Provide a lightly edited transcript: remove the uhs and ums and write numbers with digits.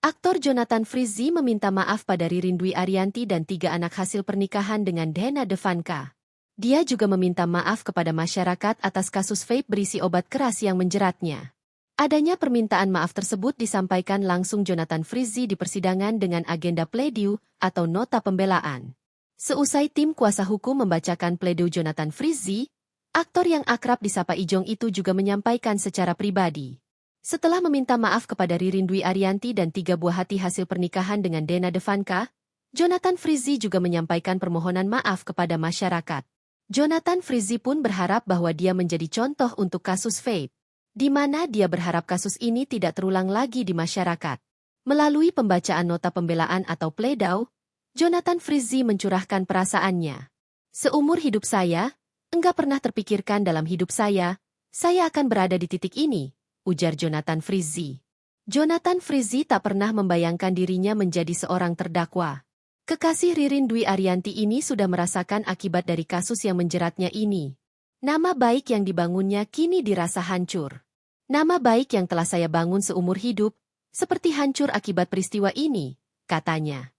Aktor Jonathan Frizzy meminta maaf pada Ririn Dwi Ariyanti dan 3 anak hasil pernikahan dengan Dena Devanka. Dia juga meminta maaf kepada masyarakat atas kasus vape berisi obat keras yang menjeratnya. Adanya permintaan maaf tersebut disampaikan langsung Jonathan Frizzy di persidangan dengan agenda pledoi atau nota pembelaan. Seusai tim kuasa hukum membacakan pledoi Jonathan Frizzy, aktor yang akrab disapa Ijong itu juga menyampaikan secara pribadi. Setelah meminta maaf kepada Ririn Dwi Ariyanti dan 3 buah hati hasil pernikahan dengan Dena Devanka, Jonathan Frizzy juga menyampaikan permohonan maaf kepada masyarakat. Jonathan Frizzy pun berharap bahwa dia menjadi contoh untuk kasus vape, di mana dia berharap kasus ini tidak terulang lagi di masyarakat. Melalui pembacaan nota pembelaan atau pledoi, Jonathan Frizzy mencurahkan perasaannya. Seumur hidup saya, enggak pernah terpikirkan dalam hidup saya akan berada di titik ini, ujar Jonathan Frizzy. Jonathan Frizzy tak pernah membayangkan dirinya menjadi seorang terdakwa. Kekasih Ririn Dwi Ariyanti ini sudah merasakan akibat dari kasus yang menjeratnya ini. Nama baik yang dibangunnya kini dirasa hancur. Nama baik yang telah saya bangun seumur hidup, seperti hancur akibat peristiwa ini, katanya.